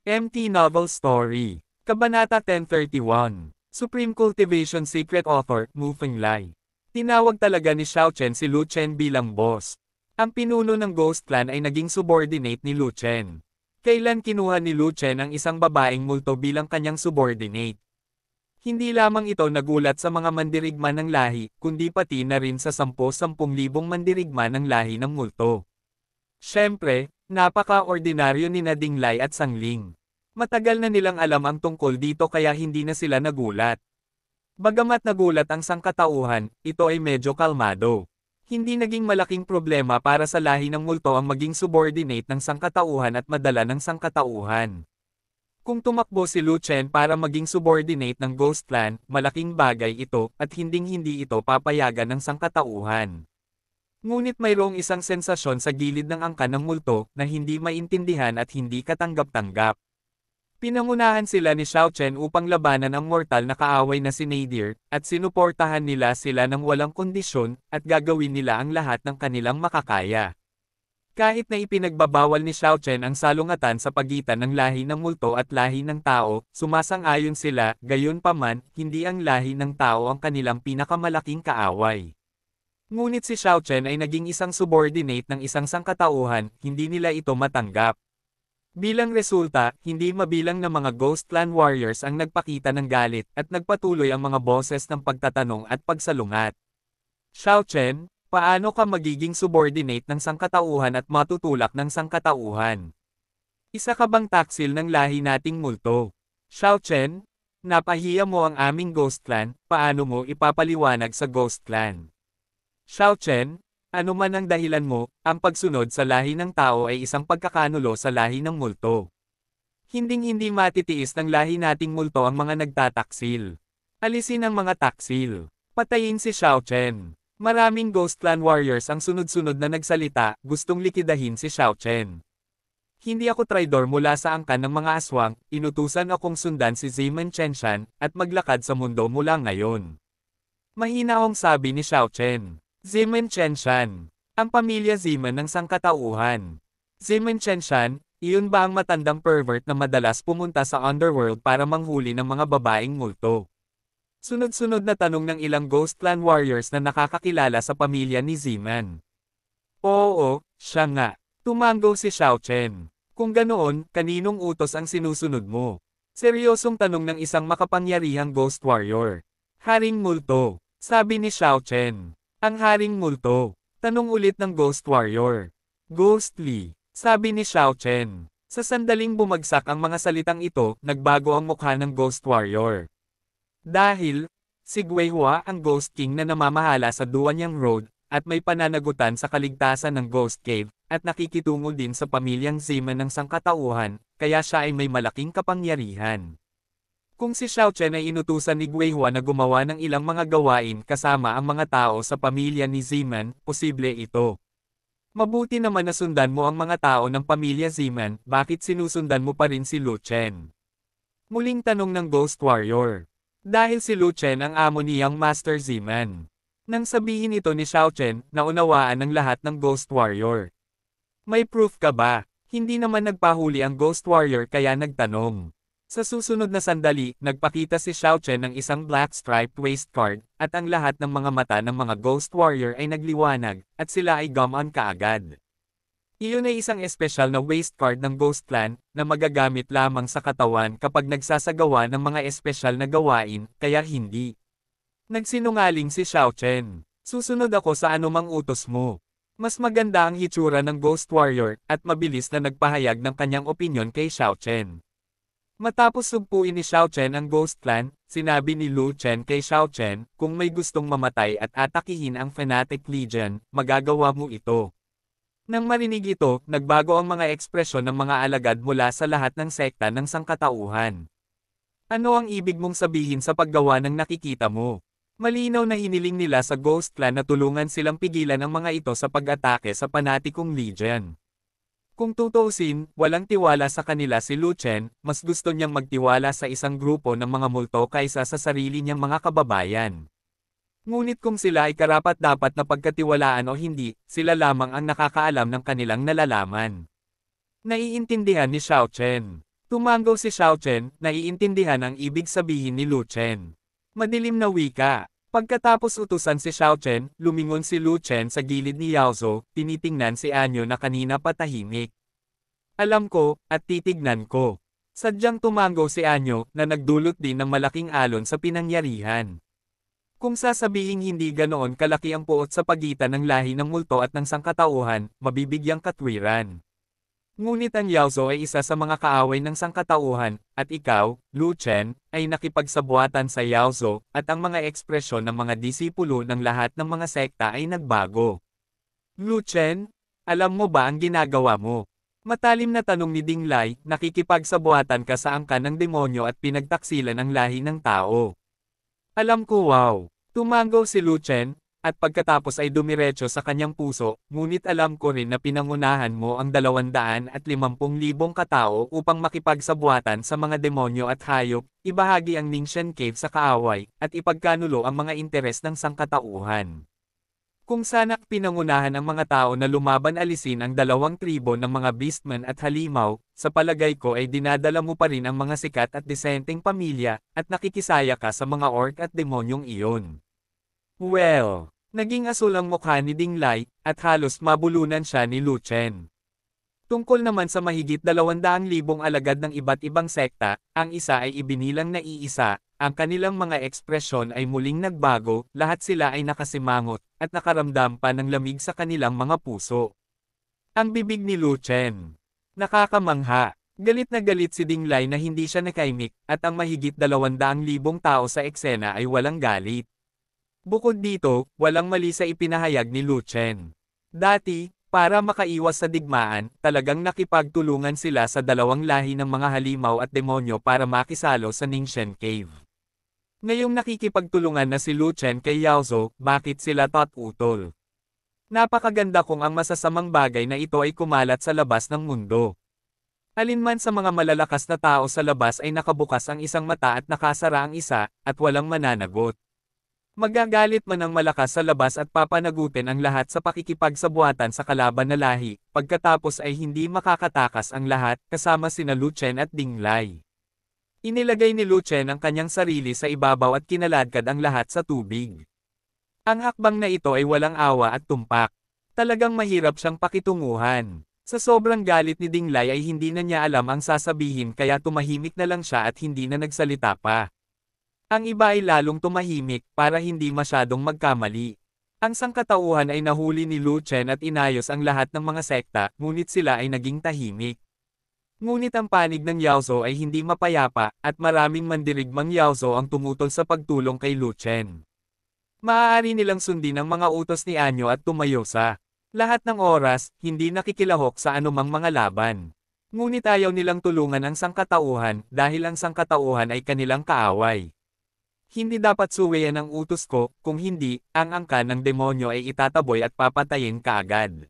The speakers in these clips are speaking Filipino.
MT Novel Story. Kabanata 1031. Supreme Cultivation Secret Author, Mu Fenglai. Tinawag talaga ni Xiao Chen si Lu Chen bilang boss. Ang pinuno ng Ghost Clan ay naging subordinate ni Lu Chen. Kailan kinuha ni Lu Chen ang isang babaeng multo bilang kanyang subordinate? Hindi lamang ito nagulat sa mga mandirigma ng lahi, kundi pati na rin sa 10,000 mandirigma ng lahi ng multo. Siyempre, napaka-ordinaryo ni Dinglai at Sangling. Matagal na nilang alam ang tungkol dito kaya hindi na sila nagulat. Bagamat nagulat ang sangkatauhan, ito ay medyo kalmado. Hindi naging malaking problema para sa lahi ng multo ang maging subordinate ng sangkatauhan at madala ng sangkatauhan. Kung tumakbo si Lu Chen para maging subordinate ng Ghost Clan, malaking bagay ito at hinding-hindi ito papayagan ng sangkatauhan. Ngunit mayroong isang sensasyon sa gilid ng angkan ng multo na hindi maintindihan at hindi katanggap-tanggap. Pinangunahan sila ni Xiao Chen upang labanan ang mortal na kaaway na si Nadir, at sinuportahan nila sila ng walang kondisyon, at gagawin nila ang lahat ng kanilang makakaya. Kahit na ipinagbabawal ni Xiao Chen ang salungatan sa pagitan ng lahi ng multo at lahi ng tao, sumasang-ayon sila, gayunpaman, hindi ang lahi ng tao ang kanilang pinakamalaking kaaway. Ngunit si Xiao Chen ay naging isang subordinate ng isang sangkatauhan, hindi nila ito matanggap. Bilang resulta, hindi mabilang na mga Ghost Clan warriors ang nagpakita ng galit at nagpatuloy ang mga boses ng pagtatanong at pagsalungat. Xiao Chen, paano ka magiging subordinate ng sangkatauhan at matutulak ng sangkatauhan? Isa ka bang taksil ng lahi nating multo? Xiao Chen, napahiya mo ang aming Ghost Clan, paano mo ipapaliwanag sa Ghost Clan? Xiao Chen, ano man ang dahilan mo, ang pagsunod sa lahi ng tao ay isang pagkakanulo sa lahi ng multo. Hinding-hindi matitiis ng lahi nating multo ang mga nagtataksil. Alisin ang mga taksil. Patayin si Xiao Chen. Maraming Ghost Clan warriors ang sunod-sunod na nagsalita, gustong likidahin si Xiao Chen. Hindi ako traidor mula sa angkan ng mga aswang, inutusan akong sundan si Zimen Chenshan, at maglakad sa mundo mula ngayon. Mahinahong sabi ni Xiao Chen. Zimen Chenshan. Ang pamilya Zimen ng sangkatauhan. Zimen Chenshan, iyon ba ang matandang pervert na madalas pumunta sa underworld para manghuli ng mga babaeng multo? Sunod-sunod na tanong ng ilang Ghost Clan warriors na nakakakilala sa pamilya ni Zimen. Oo, siya nga. Tumango si Xiao Chen. Kung ganoon, kaninong utos ang sinusunod mo? Seryosong tanong ng isang makapangyarihang Ghost Warrior. Haring multo. Sabi ni Xiao Chen. Ang haring multo. Tanong ulit ng Ghost Warrior. Ghostly. Sabi ni Xiao Chen. Sa sandaling bumagsak ang mga salitang ito, nagbago ang mukha ng Ghost Warrior. Dahil, si Guihua ang Ghost King na namamahala sa Duanyang Road, at may pananagutan sa kaligtasan ng Ghost Cave, at nakikitungo din sa pamilyang Zimen ng sangkatauhan, kaya siya ay may malaking kapangyarihan. Kung si Xiao Chen ay inutusan ni Guihua na gumawa ng ilang mga gawain kasama ang mga tao sa pamilya ni Zimen, posible ito. Mabuti naman na sundan mo ang mga tao ng pamilya Zimen, bakit sinusundan mo pa rin si Lu Chen? Muling tanong ng Ghost Warrior. Dahil si Lu Chen ang amo niyang Master Zimen. Nang sabihin ito ni Xiao Chen, naunawaan ng lahat ng Ghost Warrior. May proof ka ba? Hindi naman nagpahuli ang Ghost Warrior kaya nagtanong. Sa susunod na sandali, nagpakita si Xiao Chen ng isang black striped waist card, at ang lahat ng mga mata ng mga Ghost Warrior ay nagliwanag, at sila ay gumon kaagad. Iyon ay isang espesyal na waist card ng Ghost Clan, na magagamit lamang sa katawan kapag nagsasagawa ng mga espesyal na gawain, kaya hindi. Nagsinungaling si Xiao Chen. Susunod ako sa anumang utos mo. Mas maganda ang hitsura ng Ghost Warrior, at mabilis na nagpahayag ng kanyang opinyon kay Xiao Chen. Matapos sugpuin ni Xiao Chen ang Ghost Clan, sinabi ni Lu Chen kay Xiao Chen, kung may gustong mamatay at atakihin ang Fanatic Legion, magagawa mo ito. Nang marinig ito, nagbago ang mga ekspresyon ng mga alagad mula sa lahat ng sekta ng sangkatauhan. Ano ang ibig mong sabihin sa paggawa ng nakikita mo? Malinaw na hiniling nila sa Ghost Clan na tulungan silang pigilan ang mga ito sa pag-atake sa Fanaticong Legion. Kung tutuusin, walang tiwala sa kanila si Lu Chen, mas gusto niyang magtiwala sa isang grupo ng mga multo kaysa sa sarili niyang mga kababayan. Ngunit kung sila ay karapat-dapat na pagkatiwalaan o hindi, sila lamang ang nakakaalam ng kanilang nalalaman. Naiintindihan ni Xiao Chen. Tumango si Xiao Chen, naiintindihan ang ibig sabihin ni Lu Chen. Madilim na wika. Pagkatapos utusan si Xiao Chen, lumingon si Lu Chen sa gilid ni Yao Zhou, tinitingnan si Anyo na kanina patahimik. Alam ko, at titignan ko. Sadyang tumango si Anyo, na nagdulot din ng malaking alon sa pinangyarihan. Kung sasabihin hindi ganoon kalaki ang puot sa pagitan ng lahi ng multo at ng sangkatauhan, mabibigyang katwiran. Ngunit ang Yao Zhou ay isa sa mga kaaway ng sangkatauhan, at ikaw, Lu Chen, ay nakipagsabuatan sa Yao Zhou, at ang mga ekspresyon ng mga disipulo ng lahat ng mga sekta ay nagbago. Lu Chen, alam mo ba ang ginagawa mo? Matalim na tanong ni Ding Lai, nakikipagsabuatan ka sa angkan ng demonyo at pinagtaksilan ang lahi ng tao. Alam ko, wow. Tumango si Lu Chen, at pagkatapos ay dumiretso sa kanyang puso, ngunit alam ko rin na pinangunahan mo ang 250,000 katao upang makipagsabuatan sa mga demonyo at hayop, ibahagi ang Ningxian Cave sa kaaway, at ipagkanulo ang mga interes ng sangkatauhan. Kung sana pinangunahan ang mga tao na lumaban alisin ang 2 tribo ng mga beastmen at halimaw, sa palagay ko ay dinadala mo pa rin ang mga sikat at disenteng pamilya, at nakikisaya ka sa mga orc at demonyong iyon. Well, naging asul ang mukha ni Ding Lai, at halos mabulunan siya ni Lu Chen. Tungkol naman sa mahigit 200,000 alagad ng iba't ibang sekta, ang isa ay ibinilang na iisa, ang kanilang mga ekspresyon ay muling nagbago, lahat sila ay nakasimangot, at nakaramdam pa ng lamig sa kanilang mga puso. Ang bibig ni Lu Chen. Nakakamangha. Galit na galit si Ding Lai na hindi siya nakaimik, at ang mahigit 200,000 tao sa eksena ay walang galit. Bukod dito, walang mali sa ipinahayag ni Lu Chen. Dati, para makaiwas sa digmaan, talagang nakipagtulungan sila sa 2 lahi ng mga halimaw at demonyo para makisalo sa Ningxian Cave. Ngayong nakikipagtulungan na si Lu Chen kay Yao Zhou, bakit sila utol? Napakaganda kung ang masasamang bagay na ito ay kumalat sa labas ng mundo. Alinman sa mga malalakas na tao sa labas ay nakabukas ang isang mata at nakasara ang isa, at walang mananagot. Magagalit man ang malakas sa labas at papanagutin ang lahat sa pakikipagsabuatan sa kalaban na lahi, pagkatapos ay hindi makakatakas ang lahat, kasama sina Lu Chen at Ding Lai. Inilagay ni Lu Chen ang kanyang sarili sa ibabaw at kinaladkad ang lahat sa tubig. Ang hakbang na ito ay walang awa at tumpak. Talagang mahirap siyang pakitunguhan. Sa sobrang galit ni Ding Lai ay hindi na niya alam ang sasabihin kaya tumahimik na lang siya at hindi na nagsalita pa. Ang iba ay lalong tumahimik para hindi masyadong magkamali. Ang sangkatauhan ay nahuli ni Lu Chen at inayos ang lahat ng mga sekta, ngunit sila ay naging tahimik. Ngunit ang panig ng Yao Zhou ay hindi mapayapa, at maraming mandirigmang Yao Zhou ang tumutol sa pagtulong kay Lu Chen. Maaari nilang sundin ang mga utos ni Anyo at tumayo sa lahat ng oras, hindi nakikilahok sa anumang mga laban. Ngunit ayaw nilang tulungan ang sangkatauhan dahil ang sangkatauhan ay kanilang kaaway. Hindi dapat suwayan ang utos ko, kung hindi, ang angkan ng demonyo ay itataboy at papatayin kaagad.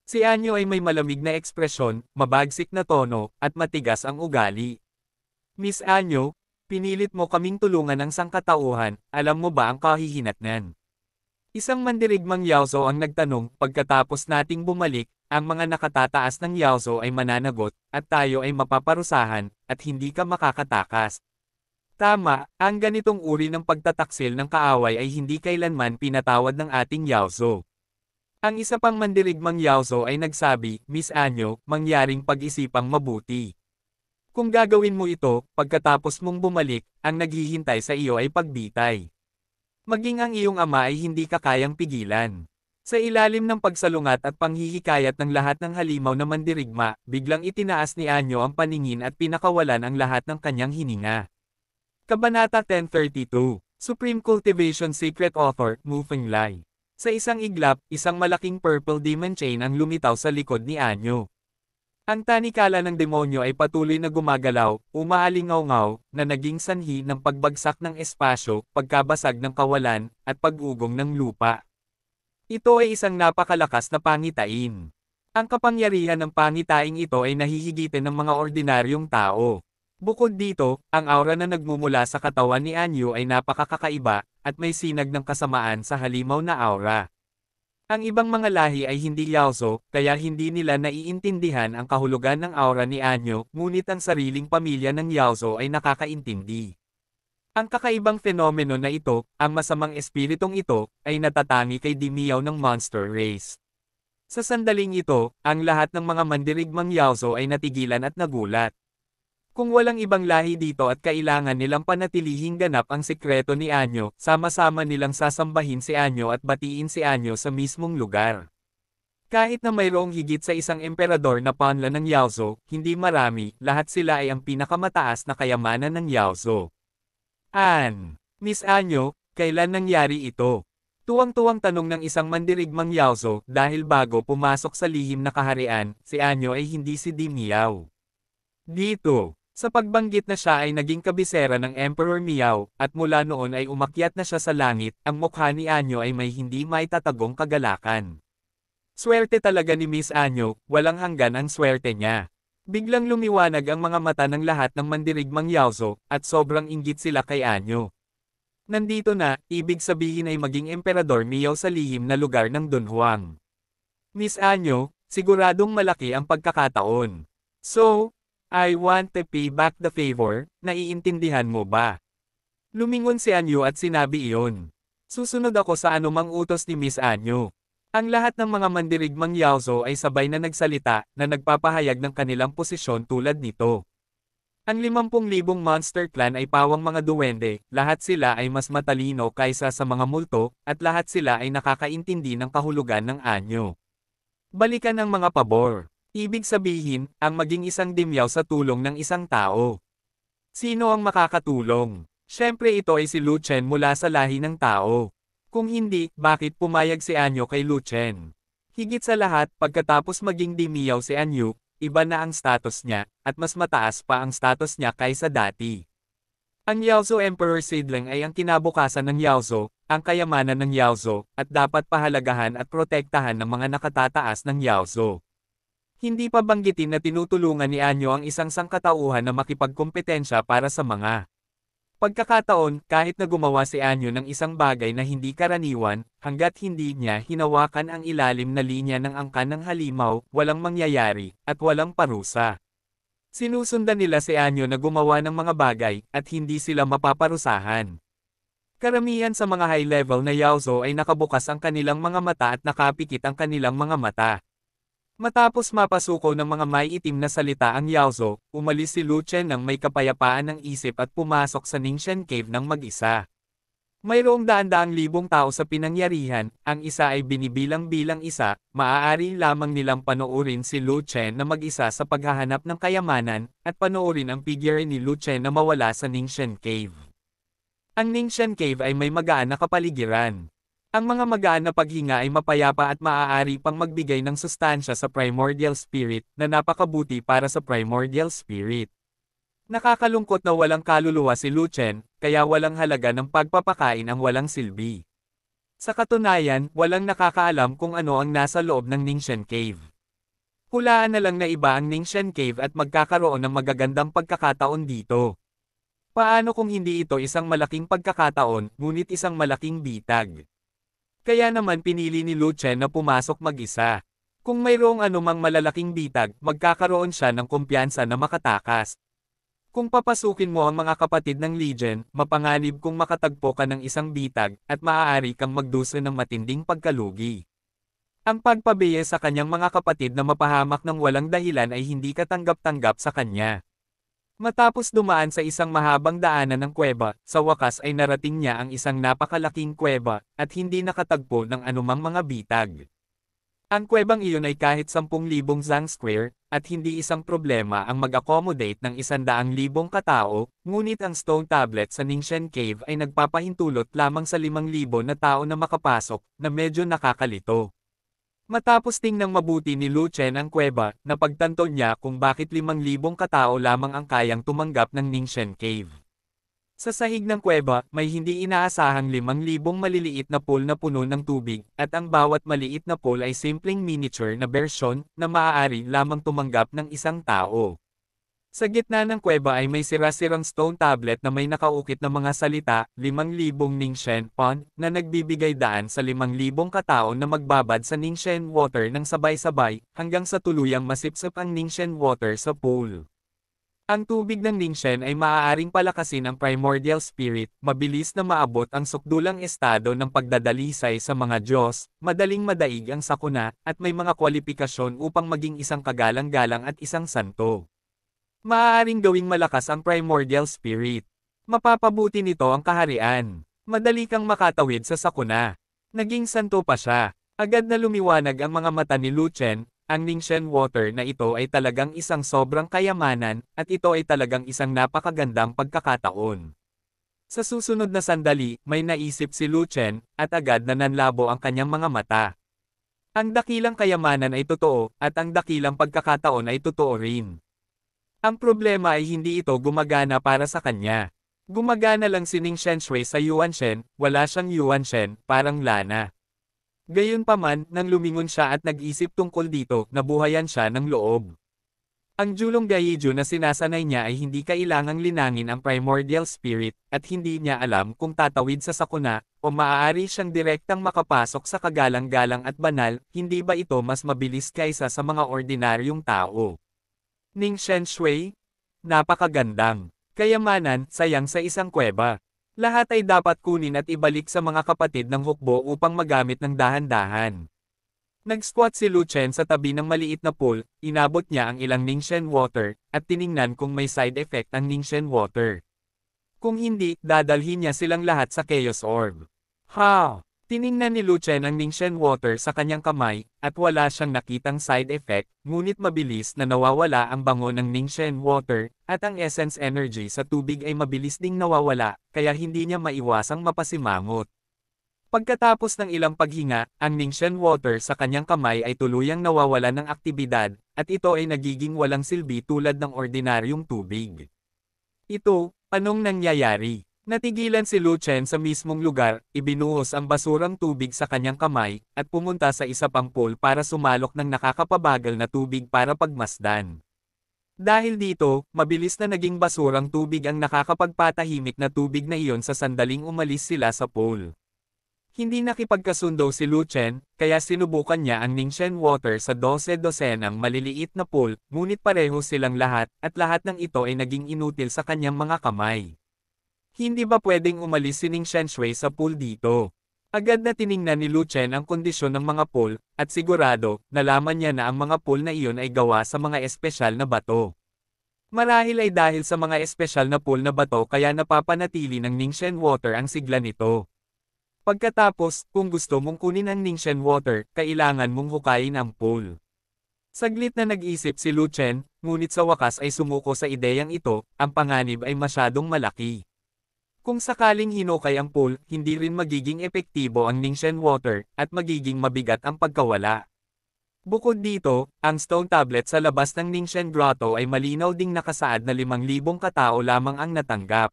Si Anyo ay may malamig na ekspresyon, mabagsik na tono, at matigas ang ugali. Miss Anyo, pinilit mo kaming tulungan ng sangkatauhan, alam mo ba ang kahihinatnan? Isang mandirigmang Yao Zhou ang nagtanong, pagkatapos nating bumalik, ang mga nakatataas ng Yao Zhou ay mananagot, at tayo ay mapaparusahan, at hindi ka makakatakas. Tama, ang ganitong uri ng pagtataksil ng kaaway ay hindi kailanman pinatawad ng ating Yao Zhou. Ang isa pang mandirigmang Yao Zhou ay nagsabi, Miss Anyo, mangyaring pag-isipang mabuti. Kung gagawin mo ito, pagkatapos mong bumalik, ang naghihintay sa iyo ay pagbitay. Maging ang iyong ama ay hindi ka kayang pigilan. Sa ilalim ng pagsalungat at panghihikayat ng lahat ng halimaw na mandirigma, biglang itinaas ni Anyo ang paningin at pinakawalan ang lahat ng kanyang hininga. Kabanata 1032, Supreme Cultivation Secret Author, Mu Fenglai. Sa isang iglap, isang malaking purple demon chain ang lumitaw sa likod ni Anyo. Ang tanikala ng demonyo ay patuloy na gumagalaw, umaalingaw-ngaw, na naging sanhi ng pagbagsak ng espasyo, pagkabasag ng kawalan, at pag-ugong ng lupa. Ito ay isang napakalakas na pangitain. Ang kapangyarihan ng pangitaing ito ay nahihigitin ng mga ordinaryong tao. Bukod dito, ang aura na nagmumula sa katawan ni Anyo ay napakakaiba, at may sinag ng kasamaan sa halimaw na aura. Ang ibang mga lahi ay hindi Yaozo, kaya hindi nila naiintindihan ang kahulugan ng aura ni Anyo, ngunit ang sariling pamilya ng Yaozo ay nakakaintindi. Ang kakaibang fenomeno na ito, ang masamang espiritong ito, ay natatangi kay Dimiao ng Monster Race. Sa sandaling ito, ang lahat ng mga mandirigmang Yaozo ay natigilan at nagulat. Kung walang ibang lahi dito at kailangan nilang panatilihing ganap ang sikreto ni Anyo, sama-sama nilang sasambahin si Anyo at batiin si Anyo sa mismong lugar. Kahit na mayroong higit sa isang emperador na panla ng Yaozo, hindi marami, lahat sila ay ang pinakamataas na kayamanan ng Yaozo. Miss Anyo, kailan nangyari ito? Tuwang-tuwang tanong ng isang mandirigmang Yaozo dahil bago pumasok sa lihim na kaharian, si Anyo ay hindi si Dimiao. Dito, sa pagbanggit na siya ay naging kabisera ng Emperor Miao, at mula noon ay umakyat na siya sa langit, ang mukha ni Anyo ay may hindi maitatagong kagalakan. Swerte talaga ni Miss Anyo, walang hanggan ang swerte niya. Biglang lumiwanag ang mga mata ng lahat ng mandirigmang Yaozo, at sobrang inggit sila kay Anyo. Nandito na, ibig sabihin ay maging Emperador Miao sa lihim na lugar ng Dunhuang. Miss Anyo, siguradong malaki ang pagkakataon. So, I want to pay back the favor, naiintindihan mo ba? Lumingon si Anyo at sinabi iyon. Susunod ako sa anumang utos ni Miss Anyo. Ang lahat ng mga mandirigmang Yaozo ay sabay na nagsalita, na nagpapahayag ng kanilang posisyon tulad nito. Ang 50,000 monster clan ay pawang mga duwende, lahat sila ay mas matalino kaysa sa mga multo, at lahat sila ay nakakaintindi ng kahulugan ng Anyo. Balikan ang mga pabor. Ibig sabihin, ang maging isang Dimiao sa tulong ng isang tao. Sino ang makakatulong? Siyempre ito ay si Lu Chen mula sa lahi ng tao. Kung hindi, bakit pumayag si Anyo kay Lu Chen? Higit sa lahat, pagkatapos maging Dimiao si Anyo, iba na ang status niya, at mas mataas pa ang status niya kaysa dati. Ang Yaozo Emperor Seedling ay ang kinabukasan ng Yaozo, ang kayamanan ng Yaozo, at dapat pahalagahan at protektahan ng mga nakatataas ng Yaozo. Hindi pa banggitin na tinutulungan ni Anyo ang isang sangkatauhan na makipagkompetensya para sa mga pagkakataon, kahit na gumawa si Anyo ng isang bagay na hindi karaniwan, hanggat hindi niya hinawakan ang ilalim na linya ng angkan ng halimaw, walang mangyayari, at walang parusa. Sinusundan nila si Anyo na gumawa ng mga bagay, at hindi sila mapaparusahan. Karamihan sa mga high-level na Yaozo ay nakabukas ang kanilang mga mata at nakapikit ang kanilang mga mata. Matapos mapasuko ng mga may itim na salita ang Yaozo, umalis si Lu Chen nang may kapayapaan ng isip at pumasok sa Ningxian Cave ng mag-isa. Mayroong daan-daang libong tao sa pinangyarihan, ang isa ay binibilang-bilang isa, maaari lamang nilang panoorin si Lu Chen na mag-isa sa paghahanap ng kayamanan, at panoorin ang figure ni Lu Chen na mawala sa Ningxian Cave. Ang Ningxian Cave ay may magaan na kapaligiran. Ang mga magaan na paghinga ay mapayapa at maaari pang magbigay ng sustansya sa Primordial Spirit, na napakabuti para sa Primordial Spirit. Nakakalungkot na walang kaluluwa si Lu Chen, kaya walang halaga ng pagpapakain ang walang silbi. Sa katunayan, walang nakakaalam kung ano ang nasa loob ng Ningxian Cave. Hulaan na lang na iba ang Ningxian Cave at magkakaroon ng magagandang pagkakataon dito. Paano kung hindi ito isang malaking pagkakataon, ngunit isang malaking bitag? Kaya naman pinili ni Lu Chen na pumasok mag-isa. Kung mayroong anumang malalaking bitag, magkakaroon siya ng kumpiyansa na makatakas. Kung papasukin mo ang mga kapatid ng Legion, mapanganib kung makatagpo ka ng isang bitag, at maaari kang magdusa ng matinding pagkalugi. Ang pagpabiye sa kanyang mga kapatid na mapahamak ng walang dahilan ay hindi katanggap-tanggap sa kanya. Matapos dumaan sa isang mahabang daanan ng kuweba, sa wakas ay narating niya ang isang napakalaking kuweba, at hindi nakatagpo ng anumang mga bitag. Ang kuwebang iyon ay kahit 10,000 zang square, at hindi isang problema ang mag-accommodate ng 100,000 katao, ngunit ang stone tablet sa Ningxian Cave ay nagpapahintulot lamang sa 5,000 na tao na makapasok, na medyo nakakalito. Matapos tingnang mabuti ni Lu Chen ang kuweba, napagtanto niya kung bakit 5,000 katao lamang ang kayang tumanggap ng Ningxian Cave. Sa sahig ng kuweba, may hindi inaasahang 5,000 maliliit na pool na puno ng tubig, at ang bawat maliit na pool ay simpleng miniature na bersyon, na maaari lamang tumanggap ng isang tao. Sa gitna ng kuweba ay may sira-sirang stone tablet na may nakaukit na mga salita, 5,000 Ningxian Pond, na nagbibigay daan sa 5,000 katao na magbabad sa Ningxian water ng sabay-sabay, hanggang sa tuluyang masipsip ang Ningxian water sa pool. Ang tubig ng Ningxian ay maaaring palakasin ang primordial spirit, mabilis na maabot ang sukdulang estado ng pagdadalisay sa mga Diyos, madaling madaig ang sakuna, at may mga kwalipikasyon upang maging isang kagalang-galang at isang santo. Maaaring gawing malakas ang primordial spirit. Mapapabuti nito ang kaharian. Madali kang makatawid sa sakuna. Naging santo pa siya. Agad na lumiwanag ang mga mata ni Lu Chen. Ang Ningxian water na ito ay talagang isang sobrang kayamanan, at ito ay talagang isang napakagandang pagkakataon. Sa susunod na sandali, may naisip si Lu Chen, at agad na nanlabo ang kanyang mga mata. Ang dakilang kayamanan ay totoo, at ang dakilang pagkakataon ay totoo rin. Ang problema ay hindi ito gumagana para sa kanya. Gumagana lang si Ningxian Shui sa Yuanshen, wala siyang Yuanshen, parang lana. Gayunpaman, nang lumingon siya at nag-isip tungkol dito, nabuhayan siya ng loob. Ang Julong Gaiju na sinasanay niya ay hindi kailangang linangin ang primordial spirit, at hindi niya alam kung tatawid sa sakuna, o maaari siyang direktang makapasok sa kagalang-galang at banal, hindi ba ito mas mabilis kaysa sa mga ordinaryong tao? Ningxian Shui? Napakagandang kayamanan, sayang sa isang kuweba. Lahat ay dapat kunin at ibalik sa mga kapatid ng hukbo upang magamit ng dahan-dahan. Nag-squat si Lu Chen sa tabi ng maliit na pool, inabot niya ang ilang Ningxian water, at tiningnan kung may side effect ang Ningxian water. Kung hindi, dadalhin niya silang lahat sa Chaos Orb. Ha! Tiningnan ni Lu Chen ang Ningxian water sa kanyang kamay, at wala siyang nakitang side effect, ngunit mabilis na nawawala ang bango ng Ningxian water, at ang essence energy sa tubig ay mabilis ding nawawala, kaya hindi niya maiwasang mapasimangot. Pagkatapos ng ilang paghinga, ang Ningxian water sa kanyang kamay ay tuluyang nawawala ng aktibidad, at ito ay nagiging walang silbi tulad ng ordinaryong tubig. Ito, anong nangyayari? Natigilan si Lu Chen sa mismong lugar, ibinuhos ang basurang tubig sa kanyang kamay, at pumunta sa isa pang pool para sumalok ng nakakapabagal na tubig para pagmasdan. Dahil dito, mabilis na naging basurang tubig ang nakakapagpatahimik na tubig na iyon sa sandaling umalis sila sa pool. Hindi nakipagkasundo si Lu Chen, kaya sinubukan niya ang Ningxian water sa 12-dosenang maliliit na pool, ngunit pareho silang lahat, at lahat ng ito ay naging inutil sa kanyang mga kamay. Hindi ba pwedeng umalis si Ningxian Shui sa pool dito? Agad na tiningnan ni Lu Chen ang kondisyon ng mga pool, at sigurado, nalaman niya na ang mga pool na iyon ay gawa sa mga espesyal na bato. Marahil ay dahil sa mga espesyal na pool na bato kaya napapanatili ng Ningxian water ang sigla nito. Pagkatapos, kung gusto mong kunin ang Ningxian water, kailangan mong hukayin ang pool. Saglit na nag-isip si Lu Chen, ngunit sa wakas ay sumuko sa ideyang ito, ang panganib ay masyadong malaki. Kung sakaling hinukay ang pool, hindi rin magiging epektibo ang Ningxian water, at magiging mabigat ang pagkawala. Bukod dito, ang stone tablet sa labas ng Ningxian Grotto ay malinaw ding nakasaad na 5,000 katao lamang ang natanggap.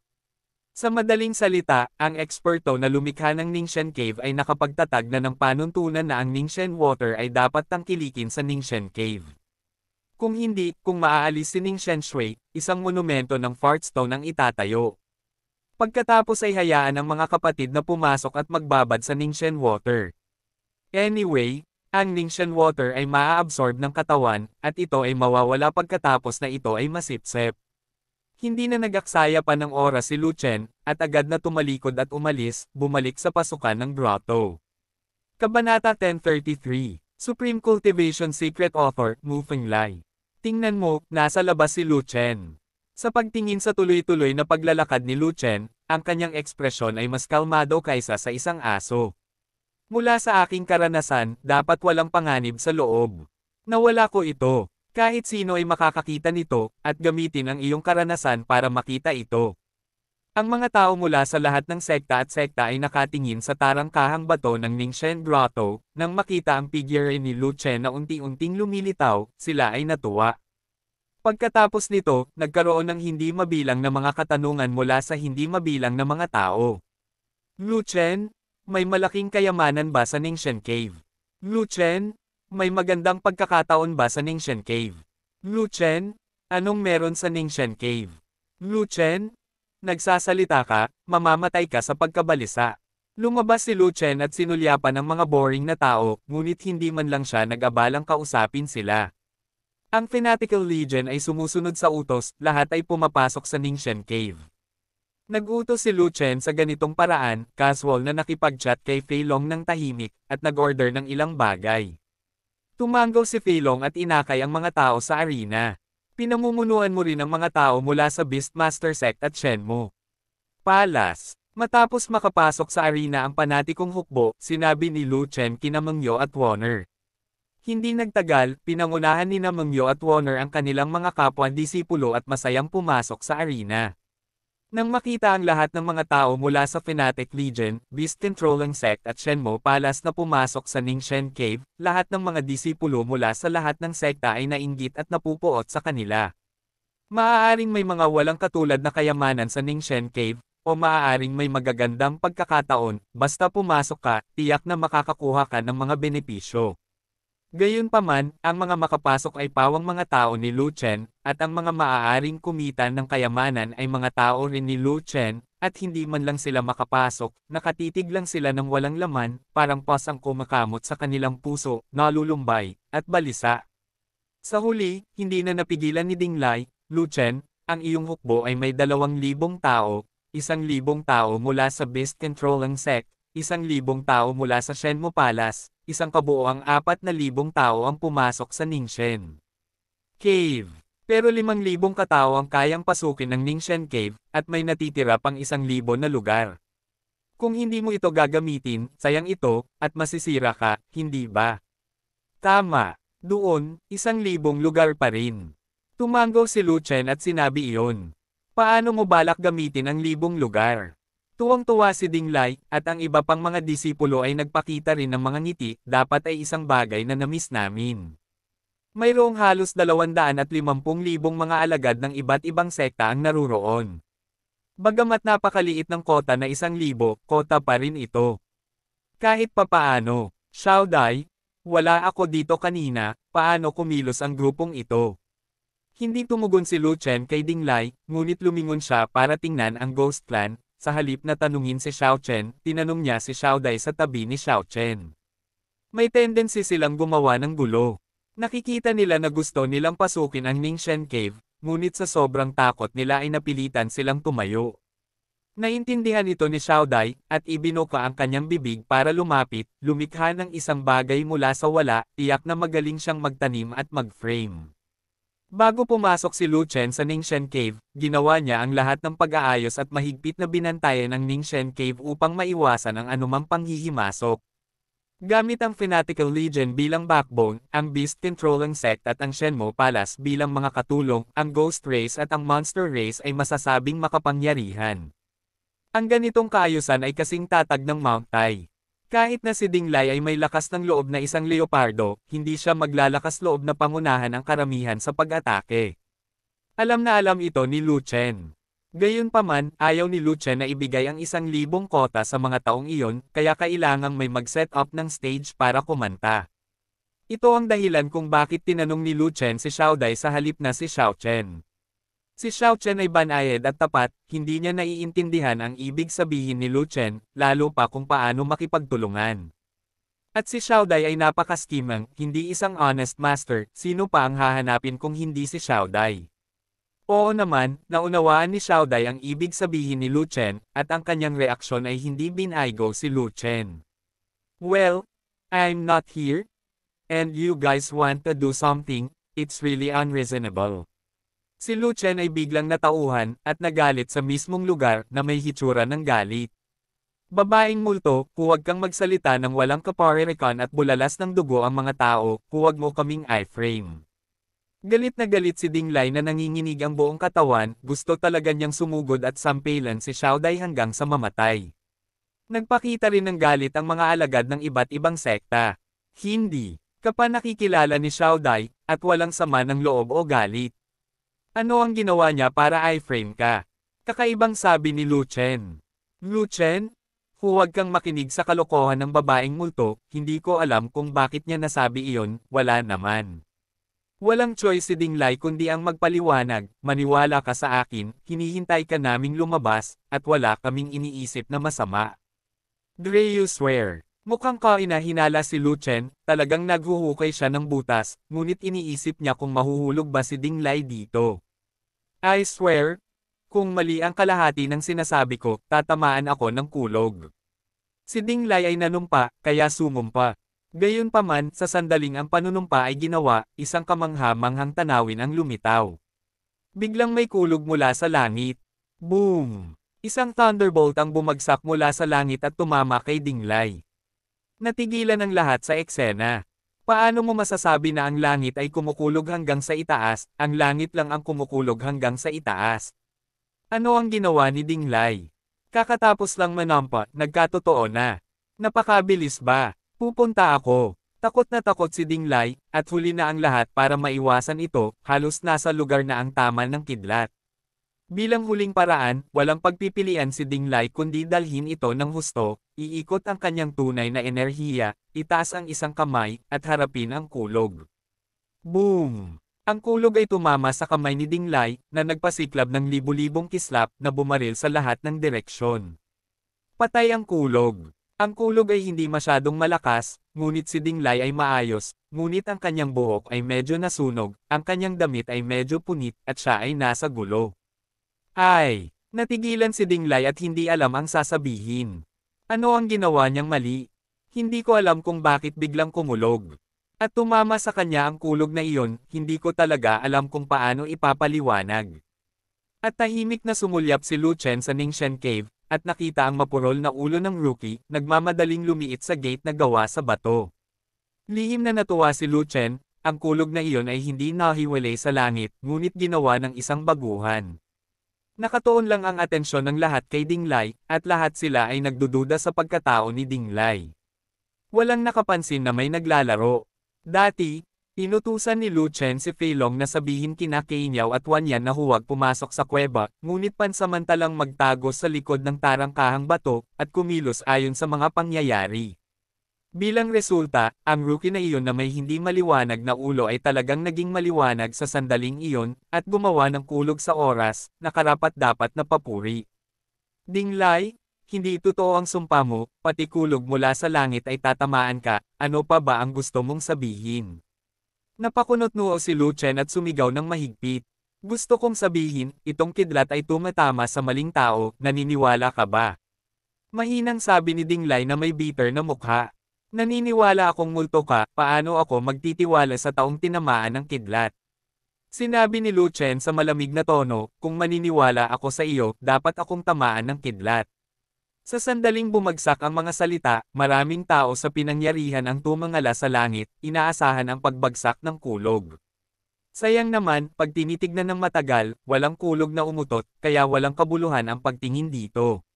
Sa madaling salita, ang eksperto na lumikha ng Ningxian Cave ay nakapagtatag na ng panuntunan na ang Ningxian water ay dapat tangkilikin sa Ningxian Cave. Kung hindi, kung maaalis si Ningxian Shui, isang monumento ng Fartstone ang itatayo. Pagkatapos ay hayaan ang mga kapatid na pumasok at magbabad sa Ningxian water. Anyway, ang Ningxian water ay maa-absorb ng katawan, at ito ay mawawala pagkatapos na ito ay masipsip. Hindi na nag-aksaya pa ng oras si Lu Chen, at agad na tumalikod at umalis, bumalik sa pasukan ng grotto. Kabanata 1033, Supreme Cultivation Secret Author, Mu Fenglai. Tingnan mo, nasa labas si Lu Chen. Sa pagtingin sa tuloy-tuloy na paglalakad ni Lu Chen, ang kanyang ekspresyon ay mas kalmado kaysa sa isang aso. Mula sa aking karanasan, dapat walang panganib sa loob. Nawala ko ito. Kahit sino ay makakakita nito, at gamitin ang iyong karanasan para makita ito. Ang mga tao mula sa lahat ng sekta at sekta ay nakatingin sa tarangkahang bato ng Ningxian Grotto, nang makita ang figure ni Lu Chen na unti-unting lumilitaw, sila ay natuwa. Pagkatapos nito, nagkaroon ng hindi mabilang na mga katanungan mula sa hindi mabilang na mga tao. Lu Chen, may malaking kayamanan ba sa Ningxian Cave? Lu Chen, may magandang pagkakataon ba sa Ningxian Cave? Lu Chen, Anong meron sa Ningxian Cave? Lu Chen? Nagsasalita ka, mamamatay ka sa pagkabalisa. Lumabas si Lu Chen at sinulyapan ng mga boring na tao, ngunit hindi man lang siya nag-abalang kausapin sila. Ang Fanatical Legion ay sumusunod sa utos, lahat ay pumapasok sa Ningxian Cave. Nag-utos si Lu Chen sa ganitong paraan, casual na nakipag-chat kay Fei Long ng tahimik, at nag-order ng ilang bagay. Tumanggaw si Fei Long at inakay ang mga tao sa arena. Pinamumunuan mo rin ang mga tao mula sa Beastmaster Sect at Shenmue Palace. Matapos makapasok sa arena ang panatikong hukbo, sinabi ni Lu Chen kina Mengyo at Warner. Hindi nagtagal, pinangunahan ni Mengyo at Warner ang kanilang mga kapwa-disipulo at masayang pumasok sa arena. Nang makita ang lahat ng mga tao mula sa Fanatic Legion, Beast Controlling Sect at Shenmue Palace na pumasok sa Ningxian Cave, lahat ng mga disipulo mula sa lahat ng sekta ay nainggit at napupuot sa kanila. Maaaring may mga walang katulad na kayamanan sa Ningxian Cave, o maaaring may magagandang pagkakataon, basta pumasok ka, tiyak na makakakuha ka ng mga benepisyo. Gayunpaman, ang mga makapasok ay pawang mga tao ni Lu Chen, at ang mga maaaring kumita ng kayamanan ay mga tao rin ni Lu Chen, at hindi man lang sila makapasok, nakatitig lang sila ng walang laman, parang pasang kumakamot sa kanilang puso, nalulumbay, at balisa. Sa huli, hindi na napigilan ni Dinglai, Lu Chen, ang iyong hukbo ay may 2,000 tao, 1,000 tao mula sa Beast Controlling Sect, 1,000 tao mula sa Shenmue Palace, isang kabuoang 4,000 tao ang pumasok sa Ningxian Cave. Pero 5,000 katao ang kayang pasukin ng Ningxian Cave, at may natitira pang 1,000 na lugar. Kung hindi mo ito gagamitin, sayang ito, at masisira ka, hindi ba? Tama. Doon, 1,000 lugar pa rin. Tumanggaw si Lu Chen at sinabi iyon. Paano mo balak gamitin ang 1,000 lugar? Tuwang-tuwa si Dinglai, at ang iba pang mga disipulo ay nagpakita rin ng mga ngiti, dapat ay isang bagay na namiss namin. Mayroong halos 250,000 mga alagad ng iba't ibang sekta ang naruroon. Bagamat napakaliit ng kota na 1,000, kota pa rin ito. Kahit papaano, Xiao Dai, wala ako dito kanina, paano kumilos ang grupong ito? Hindi tumugon si Lu Chen kay Dinglai, ngunit lumingon siya para tingnan ang Ghost Clan. Sa halip na tanungin si Xiao Chen, tinanong niya si Xiao Dai sa tabi ni Xiao Chen. May tendency silang gumawa ng gulo. Nakikita nila na gusto nilang pasukin ang Ningxian Cave, ngunit sa sobrang takot nila ay napilitan silang tumayo. Naintindihan ito ni Xiao Dai, at ibinuka ang kanyang bibig para lumapit, lumikha ng isang bagay mula sa wala, tiyak na magaling siyang magtanim at mag-frame. Bago pumasok si Lu Chen sa Ningxian Cave, ginawa niya ang lahat ng pag-aayos at mahigpit na binantayan ang Ningxian Cave upang maiwasan ang anumang panghihimasok. Gamit ang Fanatical Legion bilang backbone, ang Beast Controlling Sect at ang Shenmue Palace bilang mga katulong, ang Ghost Race at ang Monster Race ay masasabing makapangyarihan. Ang ganitong kaayusan ay kasing tatag ng Mount Tai. Kahit na si Dinglai ay may lakas ng loob na isang leopardo, hindi siya maglalakas loob na pangunahan ang karamihan sa pag-atake. Alam na alam ito ni Lu Chen. Gayunpaman, ayaw ni Lu Chen na ibigay ang 1,000 kota sa mga taong iyon, kaya kailangang may mag-set up ng stage para kumanta. Ito ang dahilan kung bakit tinanong ni Lu Chen si Xiao Dai sa halip na si Xiao Chen. Si Xiao Chen ay banayad at tapat, hindi niya naiintindihan ang ibig sabihin ni Lu Chen, lalo pa kung paano makipagtulungan. At si Xiao Dai ay napakaskimang, hindi isang honest master, sino pa ang hahanapin kung hindi si Xiao Dai? Oo naman, naunawaan ni Xiao Dai ang ibig sabihin ni Lu Chen, at ang kanyang reaksyon ay hindi binaygo si Lu Chen. Well, I'm not here, and you guys want to do something, it's really unreasonable. Si Lu Chen ay biglang natauhan, at nagalit sa mismong lugar na may hitsura ng galit. Babaeng multo, huwag kang magsalita ng walang kaparirikan at bulalas ng dugo ang mga tao, huwag mo kaming iframe. Galit na galit si Dinglai na nanginginig ang buong katawan, gusto talaga niyang sumugod at sampelan si Xiao Dai hanggang sa mamatay. Nagpakita rin ng galit ang mga alagad ng iba't ibang sekta. Hindi ka pa nakikilala ni Xiao Dai, at walang sama ng loob o galit. Ano ang ginawa niya para iframe ka? Kakaibang sabi ni Lu Chen. Lu Chen? Huwag kang makinig sa kalokohan ng babaeng multo, hindi ko alam kung bakit niya nasabi iyon, wala naman. Walang choice si Dinglay kundi ang magpaliwanag, maniwala ka sa akin, hinihintay ka naming lumabas, at wala kaming iniisip na masama. Do you swear? Mukhang kainahinala si Lucien, talagang naghuhukay siya ng butas, ngunit iniisip niya kung mahuhulog ba si Dinglay dito. I swear, kung mali ang kalahati ng sinasabi ko, tatamaan ako ng kulog. Si Dinglay ay nanumpa, kaya sumumpa. Gayunpaman, sa sandaling ang panunumpa ay ginawa, isang kamangha-manghang tanawin ang lumitaw. Biglang may kulog mula sa langit. Boom! Isang thunderbolt ang bumagsak mula sa langit at tumama kay Dinglay. Natigilan ang lahat sa eksena. Paano mo masasabi na ang langit ay kumukulog hanggang sa itaas, ang langit lang ang kumukulog hanggang sa itaas? Ano ang ginawa ni Dinglay? Kakatapos lang manampa, nagkatotoo na. Napakabilis ba? Pupunta ako. Takot na takot si Dinglay, at huli na ang lahat para maiwasan ito, halos nasa lugar na ang tama ng kidlat. Bilang huling paraan, walang pagpipilian si Dinglay kundi dalhin ito ng husto, iikot ang kanyang tunay na enerhiya, itaas ang isang kamay, at harapin ang kulog. Boom! Ang kulog ay tumama sa kamay ni Dinglay, na nagpasiklab ng libu-libong kislap na bumaril sa lahat ng direksyon. Patay ang kulog. Ang kulog ay hindi masyadong malakas, ngunit si Dinglay ay maayos, ngunit ang kanyang buhok ay medyo nasunog, ang kanyang damit ay medyo punit, at siya ay nasa gulo. Ay! Natigilan si Dinglay at hindi alam ang sasabihin. Ano ang ginawa niyang mali? Hindi ko alam kung bakit biglang kumulog. At tumama sa kanya ang kulog na iyon, hindi ko talaga alam kung paano ipapaliwanag. At tahimik na sumulyap si Lucien sa Ningxian Cave, at nakita ang mapurol na ulo ng rookie, nagmamadaling lumiit sa gate na gawa sa bato. Lihim na natuwa si Lucien, ang kulog na iyon ay hindi nahiwalay sa langit, ngunit ginawa ng isang baguhan. Nakatuon lang ang atensyon ng lahat kay Dinglay, at lahat sila ay nagdududa sa pagkatao ni Dinglay. Walang nakapansin na may naglalaro. Dati, inutusan ni Lucien si Feilong na sabihin kina Keiniao at Wanyan na huwag pumasok sa kuweba, ngunit pansamantalang magtago sa likod ng tarangkahang bato, at kumilos ayon sa mga pangyayari. Bilang resulta, ang rookie na iyon na may hindi maliwanag na ulo ay talagang naging maliwanag sa sandaling iyon, at gumawa ng kulog sa oras, na karapat-dapat na papuri. Dinglay, hindi totoo ang sumpa mo, pati kulog mula sa langit ay tatamaan ka, ano pa ba ang gusto mong sabihin? Napakunot noo si Lucien at sumigaw ng mahigpit. Gusto kong sabihin, itong kidlat ay tumatama sa maling tao, naniniwala ka ba? Mahinang sabi ni Dinglay na may bitter na mukha. Naniniwala akong multo ka, paano ako magtitiwala sa taong tinamaan ng kidlat? Sinabi ni Lucien sa malamig na tono, kung maniniwala ako sa iyo, dapat akong tamaan ng kidlat. Sa sandaling bumagsak ang mga salita, maraming tao sa pinangyarihan ang tumangala sa langit, inaasahan ang pagbagsak ng kulog. Sayang naman, pag tinitignan ng matagal, walang kulog na umutot, kaya walang kabuluhan ang pagtingin dito.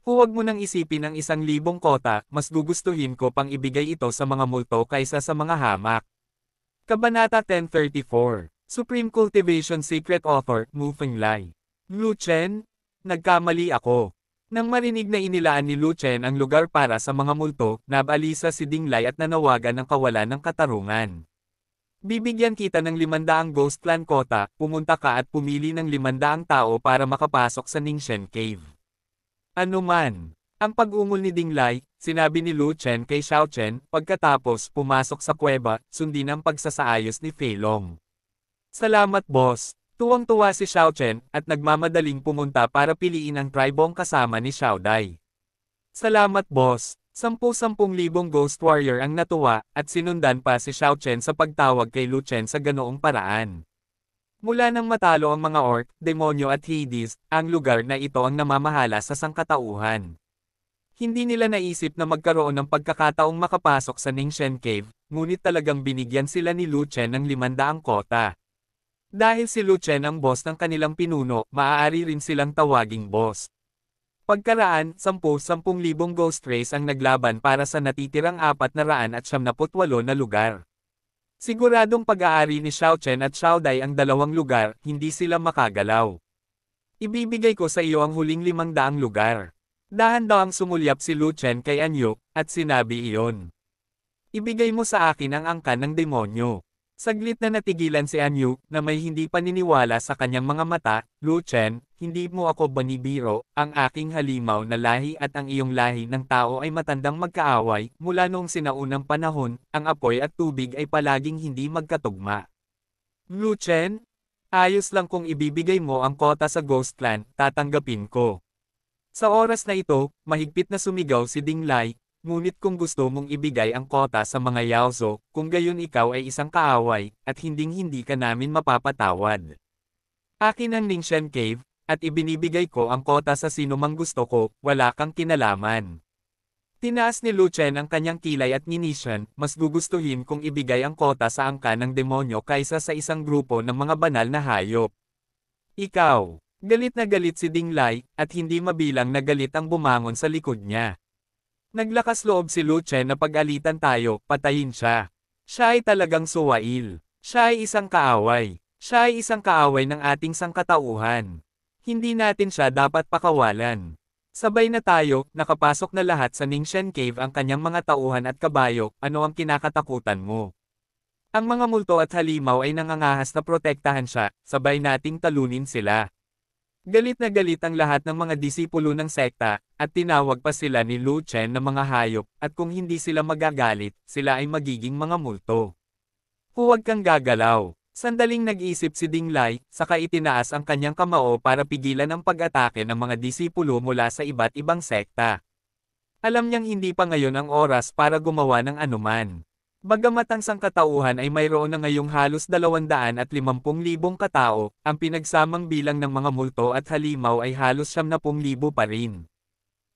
Huwag mo nang isipin ang 1,000 kota, mas gugustuhin ko pang ibigay ito sa mga multo kaysa sa mga hamak. Kabanata 1034, Supreme Cultivation Secret Author, Mu Fenglai. Lucien? Nagkamali ako. Nang marinig na inilaan ni Lucien ang lugar para sa mga multo, nabalisa si Dinglay at nanawagan ng kawalan ng katarungan. Bibigyan kita ng 500 Ghost Clan Kota, pumunta ka at pumili ng 500 tao para makapasok sa Ningxian Cave. Ano man. Ang pag-ungol ni Dinglay, sinabi ni Lucien kay Xiaochen, pagkatapos pumasok sa kuweba, sundin ang pagsasaayos ni Feilong. Salamat boss. Tuwang-tuwa si Xiaochen, at nagmamadaling pumunta para piliin ang tribong kasama ni Xiaodai. Salamat boss. 10,000 Ghost Warrior ang natuwa, at sinundan pa si Xiaochen sa pagtawag kay Lucien sa ganoong paraan. Mula nang matalo ang mga orc, demonyo at Hades, ang lugar na ito ang namamahala sa sangkatauhan. Hindi nila naisip na magkaroon ng pagkakataong makapasok sa Ningxian Cave, ngunit talagang binigyan sila ni Lucien ng 500 kota. Dahil si Lucien ang boss ng kanilang pinuno, maaari rin silang tawaging boss. Pagkaraan, 10,000 Ghost Race ang naglaban para sa natitirang 478 na lugar. Siguradong pag-aari ni Xiaochen at Xiaodai ang dalawang lugar, hindi sila makagalaw. Ibibigay ko sa iyo ang huling 500 lugar. Dahan-dahang sumulyap si Lucien kay Anyuk, at sinabi iyon. Ibigay mo sa akin ang angkan ng demonyo. Saglit na natigilan si Anyu, na may hindi paniniwala sa kanyang mga mata. Lu Chen, hindi mo ako banibiro, ang aking halimaw na lahi at ang iyong lahi ng tao ay matandang magkaaway. Mula noong sinaunang panahon, ang apoy at tubig ay palaging hindi magkatugma. Lu Chen? Ayos lang kung ibibigay mo ang kota sa Ghost Clan, tatanggapin ko. Sa oras na ito, mahigpit na sumigaw si Ding Lai. Ngunit kung gusto mong ibigay ang kota sa mga Yaozo, kung gayon ikaw ay isang kaaway, at hinding-hindi ka namin mapapatawad. Akin ang Ningxian Cave, at ibinibigay ko ang kota sa sino mang gusto ko, wala kang kinalaman. Tinaas ni Lu Chen ang kanyang kilay at nginisyan, mas gugustuhin kung ibigay ang kota sa angka ng demonyo kaysa sa isang grupo ng mga banal na hayop. Ikaw, galit na galit si Ding Lai, at hindi mabilang na galit ang bumangon sa likod niya. Naglakas loob si Lu Chen na pag-alitan tayo, patayin siya. Siya ay talagang suwail. Siya ay isang kaaway. Siya ay isang kaaway ng ating sangkatauhan. Hindi natin siya dapat pakawalan. Sabay na tayo, nakapasok na lahat sa Ningxian Cave ang kanyang mga tauhan at kabayo, ano ang kinakatakutan mo? Ang mga multo at halimaw ay nangangahas na protektahan siya, sabay nating talunin sila. Galit na galit ang lahat ng mga disipulo ng sekta, at tinawag pa sila ni Lu Chen na mga hayop, at kung hindi sila magagalit, sila ay magiging mga multo. Huwag kang gagalaw. Sandaling nag-isip si Ding Lai, saka itinaas ang kanyang kamao para pigilan ang pag-atake ng mga disipulo mula sa iba't ibang sekta. Alam niyang hindi pa ngayon ang oras para gumawa ng anuman. Bagamat ang sangkatauhan ay mayroon na ngayong halos 250,000 katao, ang pinagsamang bilang ng mga multo at halimaw ay halos 70,000 pa rin.